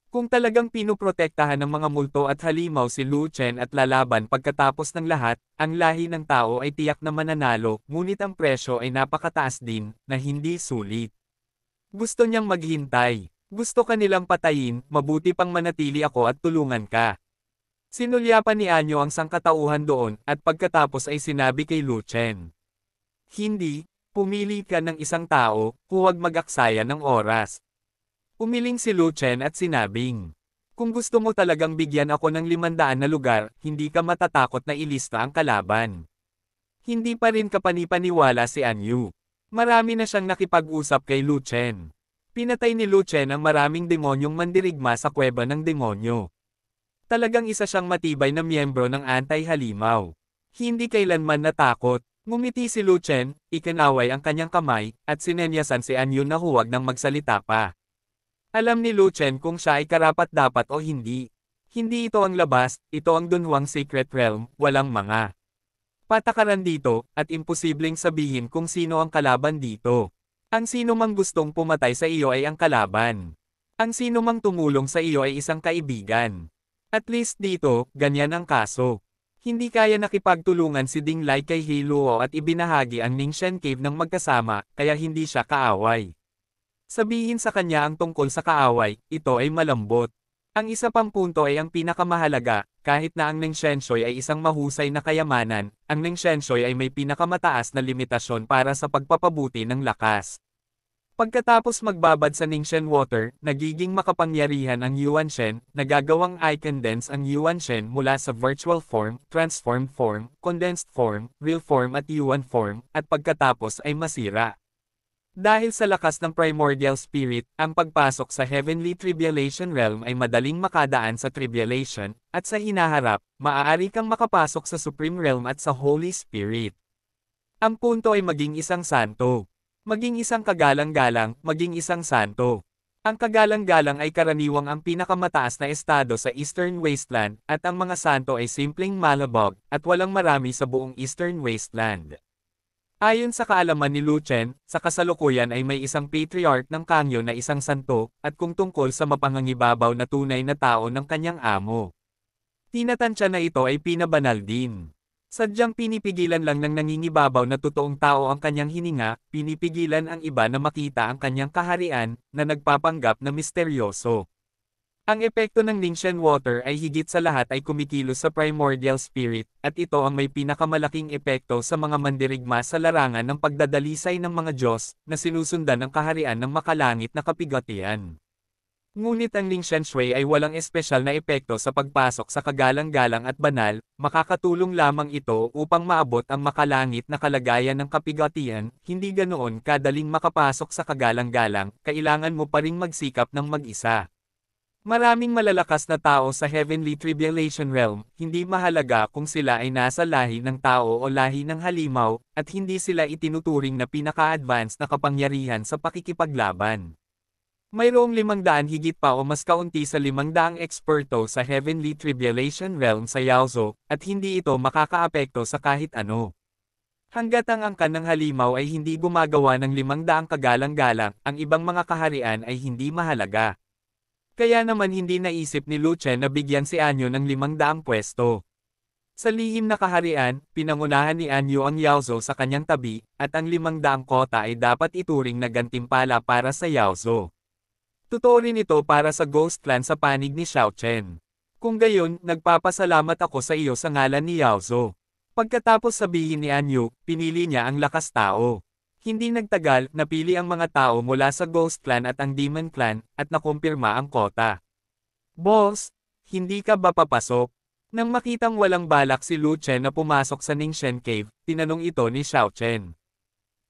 Kung talagang pinuprotektahan ng mga multo at halimaw si Lu Chen at lalaban pagkatapos ng lahat, ang lahi ng tao ay tiyak na mananalo, ngunit ang presyo ay napakataas din, na hindi sulit. Gusto niyang maghintay. Gusto ka nilang patayin, mabuti pang manatili ako at tulungan ka. Sinulyapan ni Anyo ang sangkatauhan doon, at pagkatapos ay sinabi kay Lu Chen. Hindi, pumili ka ng isang tao, huwag mag-aksaya ng oras. Umiling si Lu Chen at sinabing, kung gusto mo talagang bigyan ako ng 500 na lugar, hindi ka matatakot na ilista ang kalaban. Hindi pa rin kapanipaniwala si Anyu. Marami na siyang nakipag-usap kay Lu Chen. Pinatay ni Lu Chen ang maraming demonyong mandirigma sa kuweba ng demonyo. Talagang isa siyang matibay na miyembro ng anti-halimaw. Hindi kailanman natakot. Ngumiti si Lu Chen, ikinaway ang kanyang kamay, at sinenyasan si Anyu na huwag nang magsalita pa. Alam ni Lu Chen kung siya ay karapat-dapat o hindi. Hindi ito ang labas, ito ang Dunhuang Secret Realm, walang mga patakaran dito, at imposibleng sabihin kung sino ang kalaban dito. Ang sino mang gustong pumatay sa iyo ay ang kalaban. Ang sino mang tumulong sa iyo ay isang kaibigan. At least dito, ganyan ang kaso. Hindi kaya nakipagtulungan si Ding Lai kay He Luo at ibinahagi ang Ningxian Cave ng magkasama, kaya hindi siya kaaway. Sabihin sa kanya ang tungkol sa kaaway, ito ay malambot. Ang isa pang punto ay ang pinakamahalaga, kahit na ang Ningxianshoy ay isang mahusay na kayamanan, ang Ningxianshoy ay may pinakamataas na limitasyon para sa pagpapabuti ng lakas. Pagkatapos magbabad sa Ningxian Water, nagiging makapangyarihan ang Yuanshen, nagagawang i-condense ang Yuanshen mula sa virtual form, transformed form, condensed form, real form at Yuan form, at pagkatapos ay masira. Dahil sa lakas ng primordial spirit, ang pagpasok sa Heavenly Tribulation Realm ay madaling makadaan sa Tribulation, at sa hinaharap, maaari kang makapasok sa Supreme Realm at sa Holy Spirit. Ang punto ay maging isang santo. Maging isang kagalang-galang, maging isang santo. Ang kagalang-galang ay karaniwang ang pinakamataas na estado sa Eastern Wasteland, at ang mga santo ay simpleng malabog, at walang marami sa buong Eastern Wasteland. Ayon sa kaalaman ni Lu Chen, sa kasalukuyan ay may isang patriarch ng Kangyo na isang santo, at kung tungkol sa mapangangibabaw na tunay na tao ng kanyang amo. Tinatansya na ito ay pinabanal din. Sadyang pinipigilan lang ng nangingibabaw na totoong tao ang kanyang hininga, pinipigilan ang iba na makita ang kanyang kaharian, na nagpapanggap na misteryoso. Ang epekto ng Ningxian Water ay higit sa lahat ay kumikilos sa primordial spirit, at ito ang may pinakamalaking epekto sa mga mandirigma sa larangan ng pagdadalisay ng mga Diyos, na sinusundan ng kaharian ng makalangit na kapigatian. Ngunit ang Ling Shui ay walang espesyal na epekto sa pagpasok sa kagalang-galang at banal, makakatulong lamang ito upang maabot ang makalangit na kalagayan ng kapigatian, hindi ganoon kadaling makapasok sa kagalang-galang, kailangan mo pa ring magsikap ng mag-isa. Maraming malalakas na tao sa Heavenly Tribulation Realm, hindi mahalaga kung sila ay nasa lahi ng tao o lahi ng halimaw, at hindi sila itinuturing na pinaka-advanced na kapangyarihan sa pakikipaglaban. Mayroong 500 higit pa o mas kaunti sa 500 eksperto sa Heavenly Tribulation Realm sa Yaozo, at hindi ito makakaapekto sa kahit ano. Hanggat ang angkan ng halimaw ay hindi gumagawa ng 500 kagalang-galang, ang ibang mga kaharian ay hindi mahalaga. Kaya naman hindi naisip ni Lu Chen na bigyan si Anyo ng 500 pwesto. Sa lihim na kaharian, pinangunahan ni Anyo ang Yaozo sa kanyang tabi, at ang 500 kota ay dapat ituring na gantimpala para sa Yaozo. Totoo rin ito para sa Ghost Clan sa panig ni Xiao Chen. Kung gayon, nagpapasalamat ako sa iyo sa ngalan ni Yaozo. Pagkatapos sabihin ni Anyu, pinili niya ang lakas tao. Hindi nagtagal, napili ang mga tao mula sa Ghost Clan at ang Demon Clan, at nakumpirma ang kota. Boss, hindi ka ba papasok? Nang makitang walang balak si Lu Chen na pumasok sa Ningxen Cave, tinanong ito ni Xiao Chen.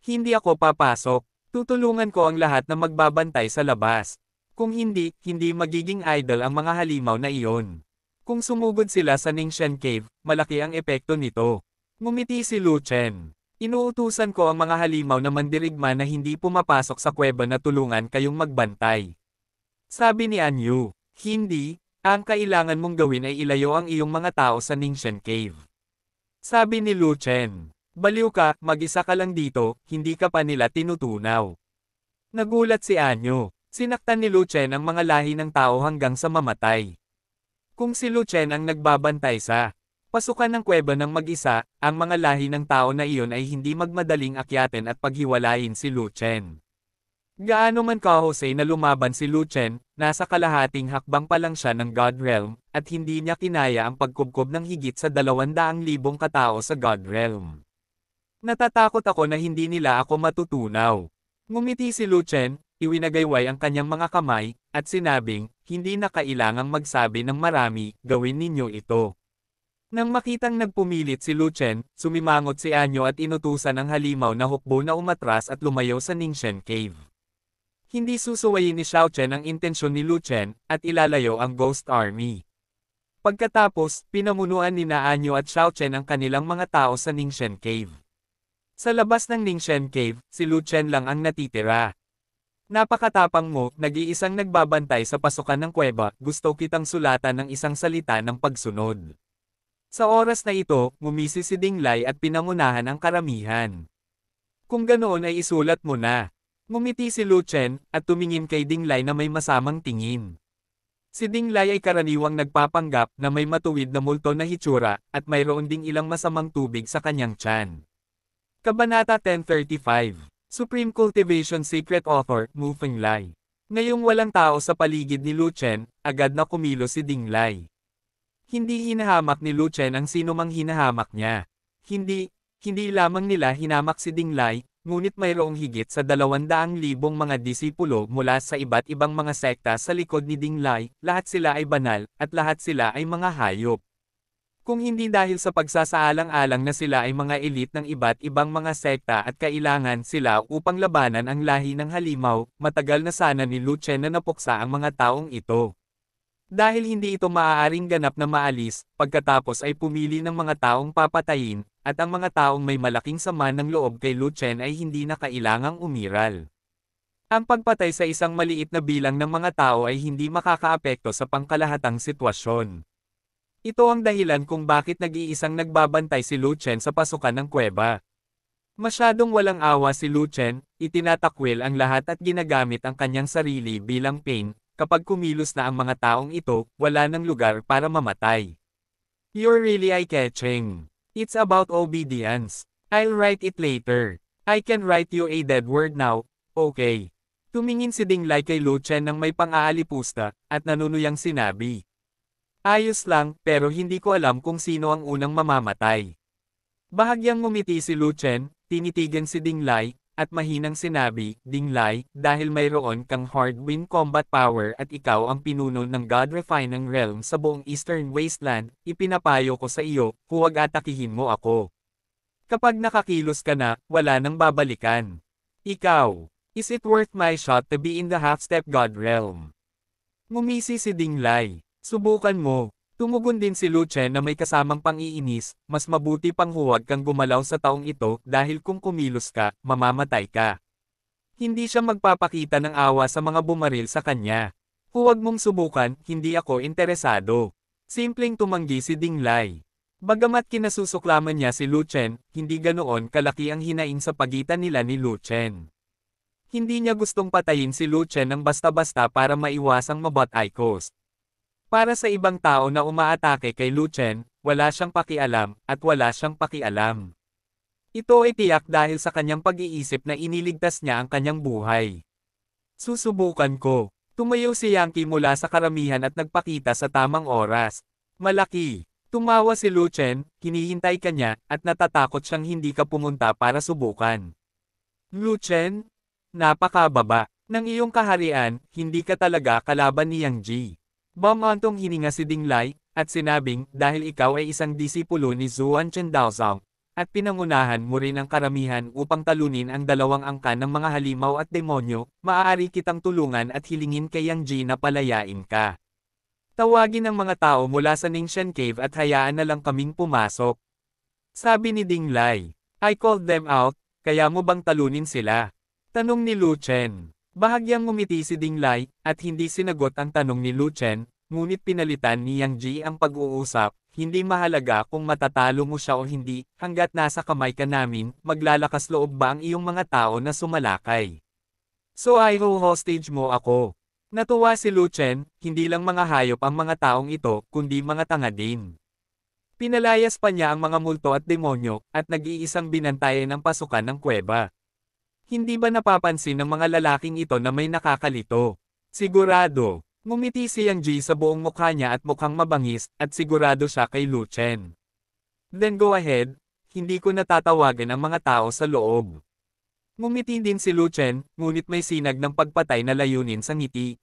Hindi ako papasok. Tutulungan ko ang lahat na magbabantay sa labas. Kung hindi, hindi magiging idle ang mga halimaw na iyon. Kung sumugod sila sa Ningxen Cave, malaki ang epekto nito. Ngumiti si Lu Chen. Inuutusan ko ang mga halimaw na mandirigma na hindi pumapasok sa kuweba na tulungan kayong magbantay. Sabi ni Anyu, hindi, ang kailangan mong gawin ay ilayo ang iyong mga tao sa Ningxen Cave. Sabi ni Lu Chen, baliw ka, mag-isa ka lang dito, hindi ka pa nila tinutunaw. Nagulat si Anyu. Sinaktan ni Lu Chen ang mga lahi ng tao hanggang sa mamatay. Kung si Lu Chen ang nagbabantay sa pasukan ng kuweba ng mag-isa, ang mga lahi ng tao na iyon ay hindi magmadaling akyatin at paghiwalayin si Lu Chen. Gaano man kahusay na lumaban si Lu Chen, nasa kalahating hakbang pa lang siya ng God Realm, at hindi niya kinaya ang pagkubkob ng higit sa 200,000 katao sa God Realm. Natatakot ako na hindi nila ako matutunaw. Ngumiti si Lu Chen, iwinagayway ang kanyang mga kamay, at sinabing, hindi na kailangang magsabi ng marami, gawin ninyo ito. Nang makitang nagpumilit si Lu Chen, sumimangot si Anyo at inutusan ang halimaw na hukbo na umatras at lumayo sa Ningxen Cave. Hindi susuwayin ni Xiao Chen ang intensyon ni Lu Chen, at ilalayo ang Ghost Army. Pagkatapos, pinamunuan ni Anyo at Xiao Chen ang kanilang mga tao sa Ningxen Cave. Sa labas ng Ningxen Cave, si Lu Chen lang ang natitira. Napakatapang mo, nag-iisang nagbabantay sa pasukan ng kuweba, gusto kitang sulatan ng isang salita ng pagsunod. Sa oras na ito, ngumisi si Ding Lai at pinangunahan ang karamihan. Kung ganoon ay isulat mo na. Ngumiti si Lu Chen, at tumingin kay Ding Lai na may masamang tingin. Si Ding Lai ay karaniwang nagpapanggap na may matuwid na multo na hitsura, at mayroon ding ilang masamang tubig sa kanyang tiyan. Kabanata 1035 Supreme Cultivation Secret Author, Mu Fenglai. Ngayong walang tao sa paligid ni Lu Chen, agad na kumilos si Ding Lai. Hindi hinahamak ni Lu Chen ang sinumang hinahamak niya. Hindi lamang nila hinamak si Ding Lai, ngunit mayroong higit sa 200,000 mga disipulo mula sa iba't ibang mga sekta sa likod ni Ding Lai, lahat sila ay banal, at lahat sila ay mga hayop. Kung hindi dahil sa pagsasaalang-alang na sila ay mga elite ng iba't ibang mga sekta at kailangan sila upang labanan ang lahi ng halimaw, matagal na sana ni Lu Chen na napuksa ang mga taong ito. Dahil hindi ito maaaring ganap na maalis, pagkatapos ay pumili ng mga taong papatayin, at ang mga taong may malaking sama ng loob kay Lu Chen ay hindi na kailangang umiral. Ang pagpatay sa isang maliit na bilang ng mga tao ay hindi makakaapekto sa pangkalahatang sitwasyon. Ito ang dahilan kung bakit nag-iisang nagbabantay si Lu Chen sa pasukan ng kuweba. Masyadong walang awa si Lu Chen, itinatakwil ang lahat at ginagamit ang kanyang sarili bilang pain, kapag kumilos na ang mga taong ito, wala ng lugar para mamatay. You're really eye-catching. It's about obedience. I'll write it later. I can write you a dead word now, okay. Tumingin si Ding Lai kay Lu Chen ng may pang-aalipusta, at nanunuyang sinabi. Ayos lang, pero hindi ko alam kung sino ang unang mamamatay. Bahagyang ngumiti si Lu Chen, tinitigan si Ding Lai, at mahinang sinabi, Dinglay, dahil mayroon kang hard wind combat power at ikaw ang pinuno ng God-refining realm sa buong Eastern Wasteland, ipinapayo ko sa iyo, huwag atakihin mo ako. Kapag nakakilos ka na, wala nang babalikan. Ikaw, is it worth my shot to be in the half-step God realm? Ngumisi si Dinglay. Subukan mo. Tumugon din si Lu Chen na may kasamang pang-iinis, mas mabuti pang huwag kang gumalaw sa taong ito dahil kung kumilos ka, mamamatay ka. Hindi siya magpapakita ng awa sa mga bumaril sa kanya. Huwag mong subukan, hindi ako interesado. Simpleng tumanggi si Dinglay. Bagamat kinasusuklaman niya si Lu Chen, hindi ganoon kalaki ang hinaing sa pagitan nila ni Lu Chen. Hindi niya gustong patayin si Lu Chen ng basta-basta para maiwasang mabot-eye coast. Para sa ibang tao na umaatake kay Lu Chen, wala siyang pakialam, at wala siyang pakialam. Ito ay tiyak dahil sa kanyang pag-iisip na iniligtas niya ang kanyang buhay. Susubukan ko. Tumayo si Yankee mula sa karamihan at nagpakita sa tamang oras. Malaki. Tumawa si Lu Chen, hinihintay ka niya, at natatakot siyang hindi ka pumunta para subukan. Lu Chen? Napakababa. Ng iyong kaharian, hindi ka talaga kalaban ni Yang Ji. Bumantong hininga si Dinglay, at sinabing, dahil ikaw ay isang disipulo ni Zuan Chen Daozong, at pinangunahan mo rin ang karamihan upang talunin ang dalawang angkan ng mga halimaw at demonyo, maaari kitang tulungan at hilingin kay Yang Ji na palayain ka. Tawagin ang mga tao mula sa Ningshan Cave at hayaan na lang kaming pumasok. Sabi ni Dinglay, I called them out, kaya mo bang talunin sila? Tanong ni Lu Chen. Bahagyang ngumiti si Dinglay, at hindi sinagot ang tanong ni Lu Chen, ngunit pinalitan ni Yang Ji ang pag-uusap, hindi mahalaga kung matatalo mo siya o hindi, hanggat nasa kamay ka namin, maglalakas loob ba ang iyong mga tao na sumalakay? So I hostage mo ako. Natuwa si Lu Chen, hindi lang mga hayop ang mga taong ito, kundi mga tanga din. Pinalayas pa niya ang mga multo at demonyo, at nag-iisang binantayan ng pasukan ng kuweba. Hindi ba napapansin ng mga lalaking ito na may nakakalito? Sigurado. Ngumiti si Yang Ji sa buong mukha niya at mukhang mabangis, at sigurado siya kay Lu Chen. Then go ahead, hindi ko natatawagan ang mga tao sa loob. Ngumiti din si Lu Chen, ngunit may sinag ng pagpatay na layunin sa ngiti.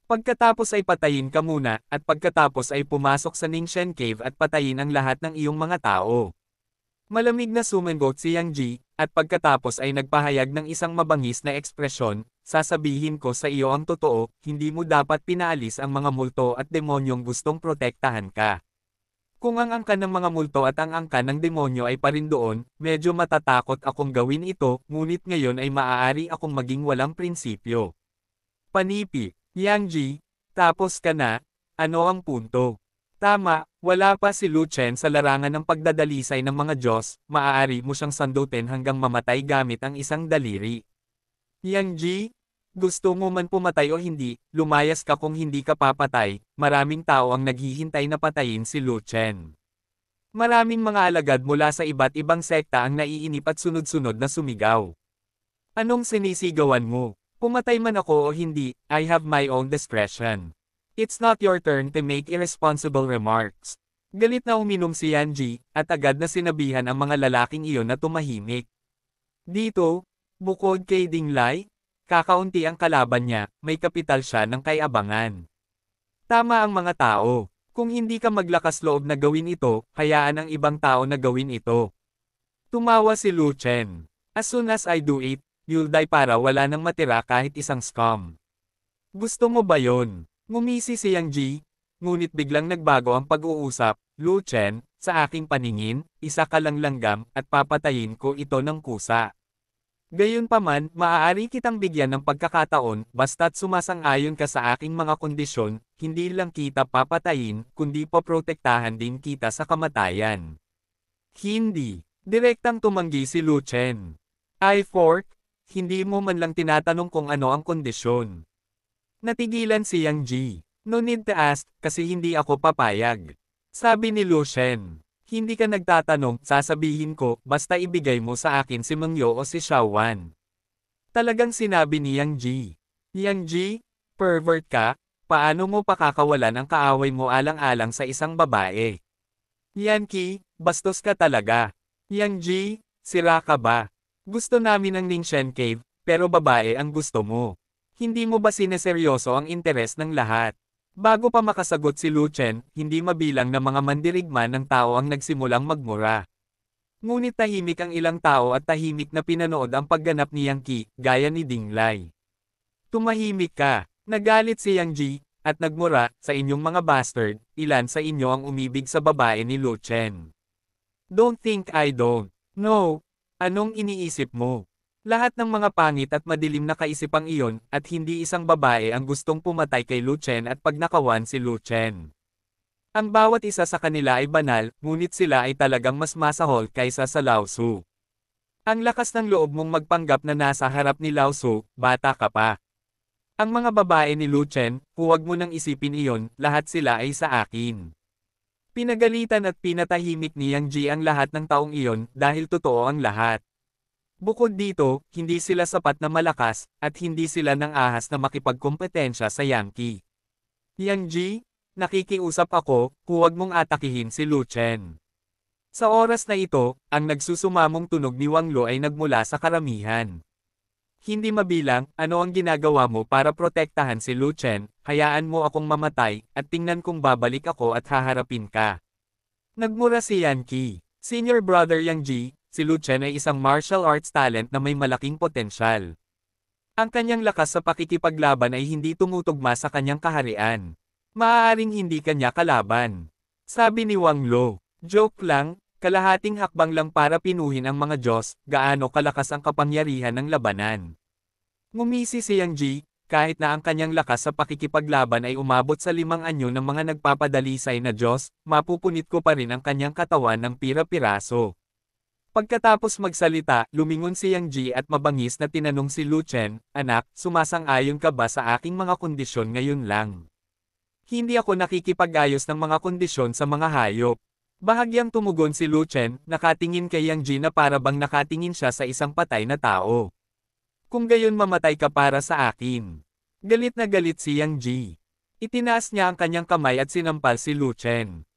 Pagkatapos ay patayin ka muna, at pagkatapos ay pumasok sa Ningshan Cave at patayin ang lahat ng iyong mga tao. Malamig na sumagot si Yang Ji, at pagkatapos ay nagpahayag ng isang mabangis na ekspresyon, sasabihin ko sa iyo ang totoo, hindi mo dapat pinaalis ang mga multo at demonyong gustong protektahan ka. Kung ang angkan ng mga multo at ang angkan ng demonyo ay parin doon, medyo matatakot akong gawin ito, ngunit ngayon ay maaari akong maging walang prinsipyo. Panipi, Yang Ji, tapos ka na, ano ang punto? Tama, wala pa si Lu Chen sa larangan ng pagdadalisay ng mga Diyos, maaari mo siyang sandutin hanggang mamatay gamit ang isang daliri. Yang Ji, gusto mo man pumatay o hindi, lumayas ka kung hindi ka papatay, maraming tao ang naghihintay na patayin si Lu Chen. Maraming mga alagad mula sa iba't ibang sekta ang naiinip at sunod-sunod na sumigaw. Anong sinisigawan mo? Pumatay man ako o hindi, I have my own discretion. It's not your turn to make irresponsible remarks. Galit na uminom si Yang Ji, at agad na sinabihan ang mga lalaking iyon na tumahimik. Dito, bukod kay Dinglay, kakaunti ang kalaban niya, may kapital siya ng kay-abangan. Tama ang mga tao, kung hindi ka maglakas loob na gawin ito, hayaan ang ibang tao na gawin ito. Tumawa si Lu Chen. As soon as I do it, you'll die para wala nang matira kahit isang scum. Gusto mo ba yon? Ngumisi si Yang Ji, ngunit biglang nagbago ang pag-uusap, Lu Chen, sa aking paningin, isa ka lang langgam, at papatayin ko ito ng kusa. Gayunpaman, maaari kitang bigyan ng pagkakataon, basta't sumasang-ayon ka sa aking mga kondisyon, hindi lang kita papatayin, kundi poprotektahan din kita sa kamatayan. Hindi. Direktang tumanggi si Lu Chen. I fork, hindi mo man lang tinatanong kung ano ang kondisyon. Natigilan si Yang Ji. No need to ask, kasi hindi ako papayag. Sabi ni Lu Chen. Hindi ka nagtatanong, sasabihin ko, basta ibigay mo sa akin si Meng Yo o si Xiao Wan. Talagang sinabi ni Yang Ji. Yang Ji, pervert ka, paano mo pakakawalan ang kaaway mo alang-alang sa isang babae? Yankee, bastos ka talaga. Yang Ji, sira ka ba? Gusto namin ang Ningxian Cave, pero babae ang gusto mo. Hindi mo ba sineseryoso ang interes ng lahat? Bago pa makasagot si Lu Chen, hindi mabilang na mga mandirigma ng tao ang nagsimulang magmura. Ngunit tahimik ang ilang tao at tahimik na pinanood ang pagganap ni Yang Qi, gaya ni Ding Lai. Tumahimik ka. Nagalit si Yang Ji, at nagmura, sa inyong mga bastard, ilan sa inyo ang umibig sa babae ni Lu Chen. Don't think I don't. No. Anong iniisip mo? Lahat ng mga pangit at madilim na kaisipang iyon, at hindi isang babae ang gustong pumatay kay Lu Chen at pagnakawan si Lu Chen. Ang bawat isa sa kanila ay banal, ngunit sila ay talagang mas masahol kaysa sa Lao Su. Ang lakas ng loob mong magpanggap na nasa harap ni Lao Su, bata ka pa. Ang mga babae ni Lu Chen, huwag mo nang isipin iyon, lahat sila ay sa akin. Pinagalitan at pinatahimik ni Yang Ji ang lahat ng taong iyon dahil totoo ang lahat. Bukod dito, hindi sila sapat na malakas, at hindi sila nang ahas na makipagkompetensya sa Yang Qi. Yang Ji, nakikiusap ako, huwag mong atakihin si Lu Chen. Sa oras na ito, ang nagsusumamong tunog ni Wang Lo ay nagmula sa karamihan. Hindi mabilang, ano ang ginagawa mo para protektahan si Lu Chen, hayaan mo akong mamatay, at tingnan kung babalik ako at haharapin ka. Nagmura si Yan Qi. Senior brother Yang Ji, si Lu Chen ay isang martial arts talent na may malaking potensyal. Ang kanyang lakas sa pakikipaglaban ay hindi tumutugma sa kanyang kaharian. Maaaring hindi kanya kalaban. Sabi ni Wang Lo, joke lang, kalahating hakbang lang para pinuhin ang mga Diyos, gaano kalakas ang kapangyarihan ng labanan. Ngumisi si Yang Ji, kahit na ang kanyang lakas sa pakikipaglaban ay umabot sa 5 anyo ng mga nagpapadalisay na Diyos, mapupunit ko pa rin ang kanyang katawan ng pira-piraso. Pagkatapos magsalita, lumingon si Yang Ji at mabangis na tinanong si Lu Chen, anak, sumasang-ayon ka ba sa aking mga kondisyon ngayon lang? Hindi ako nakikipag-ayos ng mga kondisyon sa mga hayop. Bahagyang tumugon si Lu Chen, nakatingin kay Yang Ji na para bang nakatingin siya sa isang patay na tao. Kung gayon mamatay ka para sa akin. Galit na galit si Yang Ji. Itinaas niya ang kanyang kamay at sinampal si Lu Chen.